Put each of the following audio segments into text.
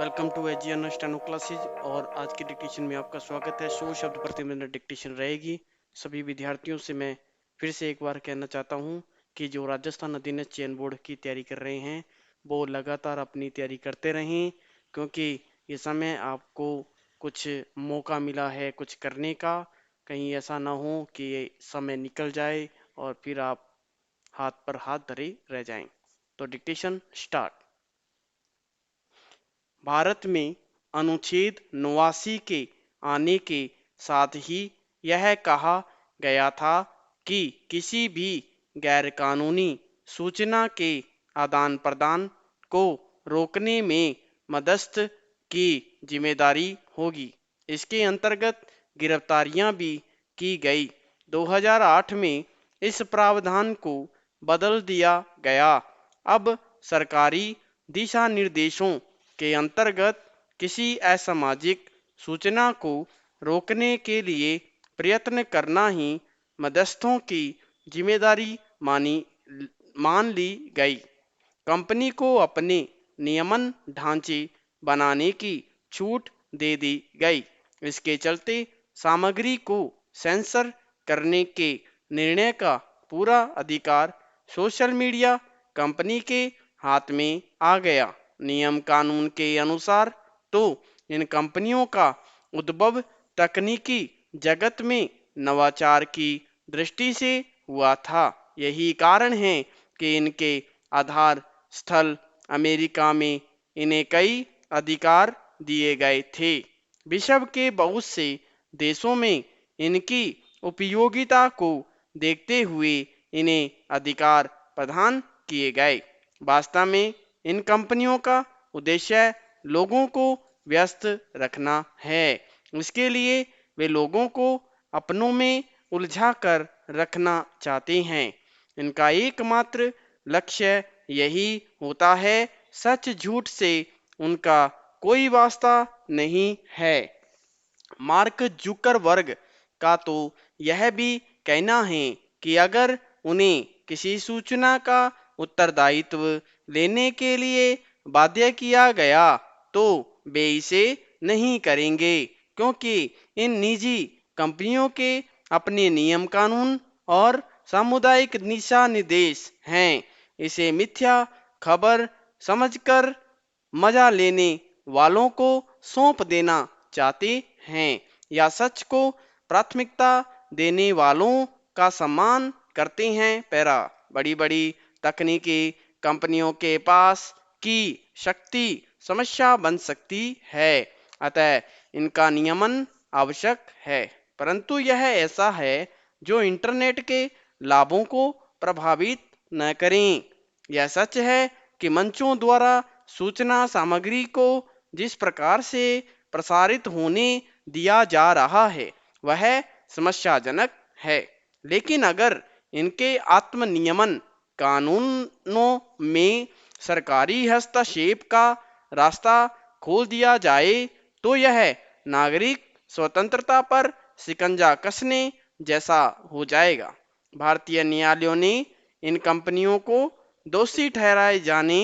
Welcome to again steno classes. और आज की डिक्टेशन में आपका स्वागत है। 100 शब्द प्रति मिनट डिक्टेशन रहेगी। सभी विद्यार्थियों से मैं फिर से एक बार कहना चाहता हूं कि जो राजस्थान अधीनस्थ चयन बोर्ड की तैयारी कर रहे हैं वो लगातार अपनी तैयारी करते रहें, क्योंकि ये समय आपको कुछ मौका मिला है कुछ करने का। कहीं ऐसा ना हो कि ये समय निकल जाए और फिर आप हाथ पर हाथ धरे रह जाएं। तो डिक्टेशन स्टार्ट। भारत में अनुच्छेद 89 के आने के साथ ही यह कहा गया था कि किसी भी गैरकानूनी सूचना के आदान प्रदान को रोकने में मध्यस्थ की जिम्मेदारी होगी। इसके अंतर्गत गिरफ्तारियां भी की गई। 2008 में इस प्रावधान को बदल दिया गया। अब सरकारी दिशा निर्देशों के अंतर्गत किसी असामाजिक सूचना को रोकने के लिए प्रयत्न करना ही मध्यस्थों की जिम्मेदारी मान ली गई। कंपनी को अपने नियमन ढांचे बनाने की छूट दे दी गई। इसके चलते सामग्री को सेंसर करने के निर्णय का पूरा अधिकार सोशल मीडिया कंपनी के हाथ में आ गया। नियम कानून के अनुसार तो इन कंपनियों का उद्भव तकनीकी जगत में नवाचार की दृष्टि से हुआ था। यही कारण है कि इनके आधार स्थल अमेरिका में इन्हें कई अधिकार दिए गए थे। विश्व के बहुत से देशों में इनकी उपयोगिता को देखते हुए इन्हें अधिकार प्रदान किए गए। वास्तव में इन कंपनियों का उद्देश्य लोगों को व्यस्त रखना है। इसके लिए वे लोगों को अपनों में उलझा कर रखना चाहते हैं। इनका एकमात्र लक्ष्य यही होता है। सच झूठ से उनका कोई वास्ता नहीं है। मार्क जुकरबर्ग का तो यह भी कहना है कि अगर उन्हें किसी सूचना का उत्तरदायित्व लेने के लिए बाध्य किया गया तो वे इसे नहीं करेंगे, क्योंकि इन निजी कंपनियों के अपने नियम कानून और सामुदायिक दिशा निर्देश हैं। इसे मिथ्या खबर समझकर मजा लेने वालों को सौंप देना चाहते हैं या सच को प्राथमिकता देने वालों का सम्मान करते हैं। पैरा बड़ी बड़ी तकनीकी कंपनियों के पास की शक्ति समस्या बन सकती है, अतः इनका नियमन आवश्यक है। परंतु यह ऐसा है जो इंटरनेट के लाभों को प्रभावित न करें। यह सच है कि मंचों द्वारा सूचना सामग्री को जिस प्रकार से प्रसारित होने दिया जा रहा है वह समस्याजनक है। लेकिन अगर इनके आत्मनियमन कानूनों में सरकारी हस्तक्षेप का रास्ता खोल दिया जाए तो यह नागरिक स्वतंत्रता पर शिकंजा कसने जैसा हो जाएगा। भारतीय न्यायालयों ने इन कंपनियों को दोषी ठहराए जाने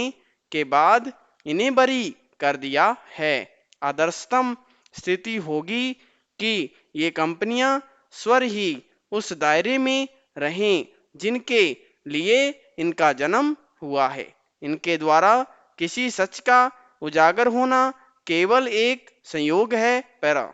के बाद इन्हें बरी कर दिया है। आदर्शतम स्थिति होगी कि ये कंपनियां स्वर ही उस दायरे में रहें जिनके लिए इनका जन्म हुआ है। इनके द्वारा किसी सच का उजागर होना केवल एक संयोग है। पैरा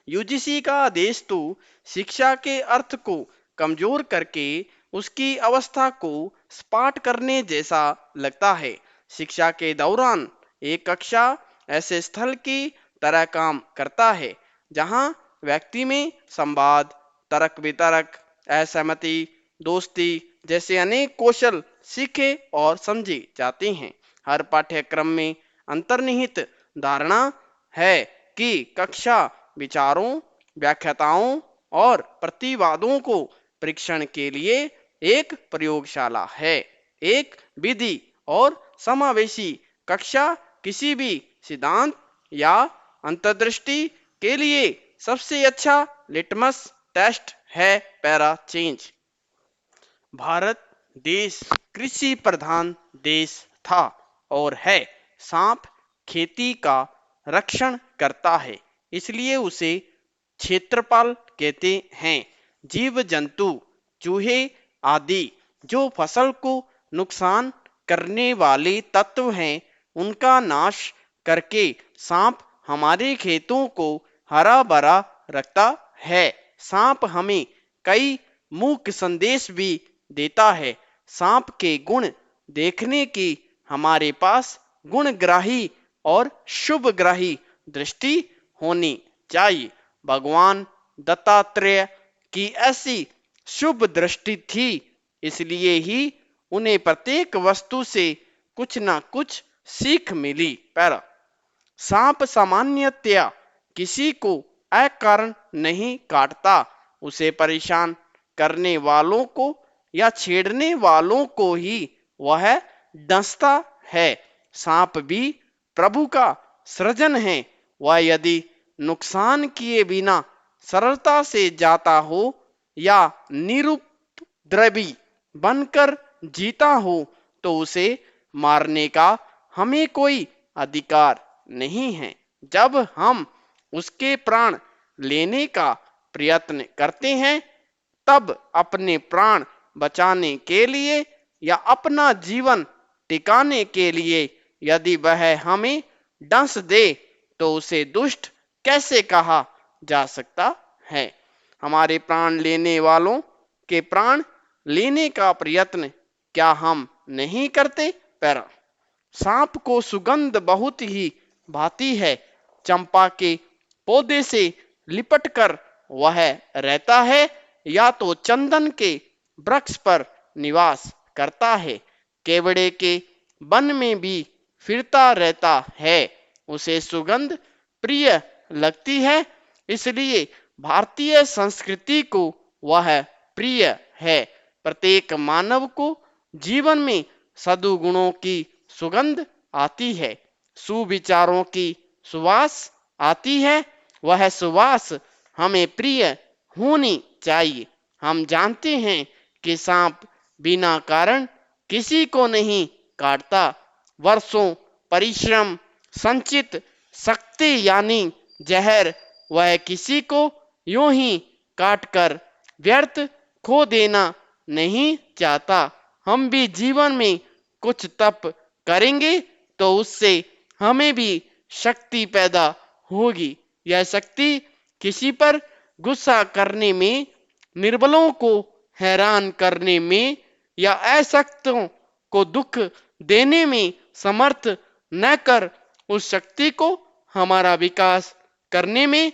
यूजीसी का आदेश तो शिक्षा के अर्थ को कमजोर करके उसकी अवस्था को सपाट करने जैसा लगता है। शिक्षा के दौरान एक कक्षा ऐसे स्थल की तरह काम करता है जहां व्यक्ति में संवाद, तर्क वितर्क, असहमति, दोस्ती जैसे अनेक कौशल सीखे और समझे जाते हैं। हर पाठ्यक्रम में अंतर्निहित धारणा है कि कक्षा विचारों, व्याख्याताओं और प्रतिवादों को परीक्षण के लिए एक प्रयोगशाला है। एक विधि और समावेशी कक्षा किसी भी सिद्धांत या अंतर्दृष्टि के लिए सबसे अच्छा लिटमस टेस्ट है। Para change. भारत देश कृषि प्रधान देश था और है। सांप खेती का रक्षण करता है, इसलिए उसे क्षेत्रपाल कहते हैं। जीव जंतु, चूहे आदि जो फसल को नुकसान करने वाले तत्व हैं, उनका नाश करके सांप हमारे खेतों को हरा भरा रखता है। सांप हमें कई मूक संदेश भी देता है। सांप के गुण देखने की हमारे पास गुणग्राही और शुभग्राही दृष्टि होनी चाहिए। भगवान दत्तात्रेय की ऐसी शुभ दृष्टि थी, इसलिए ही उन्हें प्रत्येक वस्तु से कुछ न कुछ सीख मिली। पैरा सांप सामान्यतया किसी को अकारण नहीं काटता, उसे परेशान करने वालों को या छेड़ने वालों को ही वह डसता है। सांप भी प्रभु का सृजन है। वह यदि नुकसान किए बिना सरलता से जाता हो या निरुपद्रवी बनकर जीता हो, तो उसे मारने का हमें कोई अधिकार नहीं है। जब हम उसके प्राण लेने का प्रयत्न करते हैं, तब अपने प्राण बचाने के लिए या अपना जीवन टिकाने के लिए यदि वह हमें डस दे, तो उसे दुष्ट कैसे कहा जा सकता है। हमारे प्राण लेने वालों के प्राण लेने का प्रयत्न क्या हम नहीं करते। पैरा सांप को सुगंध बहुत ही भाती है। चंपा के पौधे से लिपटकर वह रहता है या तो चंदन के वृक्ष पर निवास करता है। केवड़े के वन में भी फिरता रहता है। उसे सुगंध प्रिय लगती है, इसलिए भारतीय संस्कृति को वह प्रिय है। प्रत्येक मानव को जीवन में सद्गुणों की सुगंध आती है, सुविचारों की सुवास आती है। वह सुवास हमें प्रिय होनी चाहिए। हम जानते हैं कि सांप बिना कारण किसी को नहीं काटता। वर्षों परिश्रम संचित शक्ति यानी जहर वह किसी को यूं ही काटकर व्यर्थ खो देना नहीं चाहता। हम भी जीवन में कुछ तप करेंगे तो उससे हमें भी शक्ति पैदा होगी। यह शक्ति किसी पर गुस्सा करने में, निर्बलों को हैरान करने में या अशक्तों को दुख देने में समर्थ न कर उस शक्ति को हमारा विकास करने में,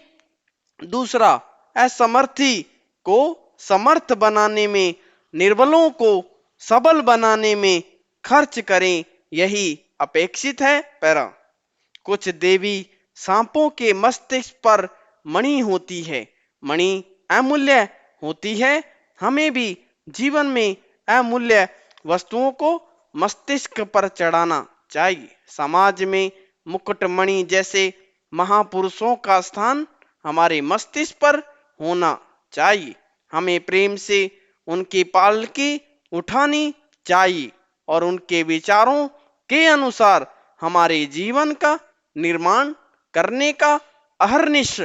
दूसरा असमर्थी को समर्थ बनाने में, निर्बलों को सबल बनाने में खर्च करें, यही अपेक्षित है। पैरा कुछ देवी सांपों के मस्तिष्क पर मणि होती है। मणि अमूल्य होती है। हमें भी जीवन में अमूल्य वस्तुओं को मस्तिष्क पर चढ़ाना चाहिए। समाज में मुकुटमणि जैसे महापुरुषों का स्थान हमारे मस्तिष्क पर होना चाहिए। हमें प्रेम से उनकी पालकी उठानी चाहिए और उनके विचारों के अनुसार हमारे जीवन का निर्माण करने का अहर्निश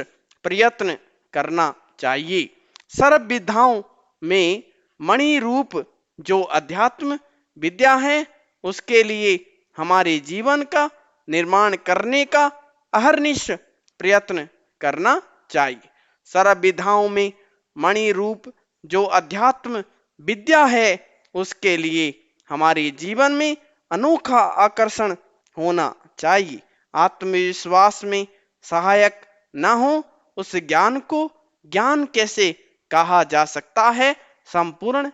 प्रयत्न करना चाहिए। सर्व विद्याओं में मणि रूप जो अध्यात्म विद्या है, उसके लिए हमारे जीवन का निर्माण करने का अहर्निश प्रयत्न करना चाहिए। सर्व विद्याओं में मणि रूप जो अध्यात्म विद्या है, उसके लिए हमारे जीवन में अनोखा आकर्षण होना चाहिए। आत्मविश्वास में सहायक न हो उस ज्ञान को ज्ञान कैसे कहा जा सकता है। संपूर्ण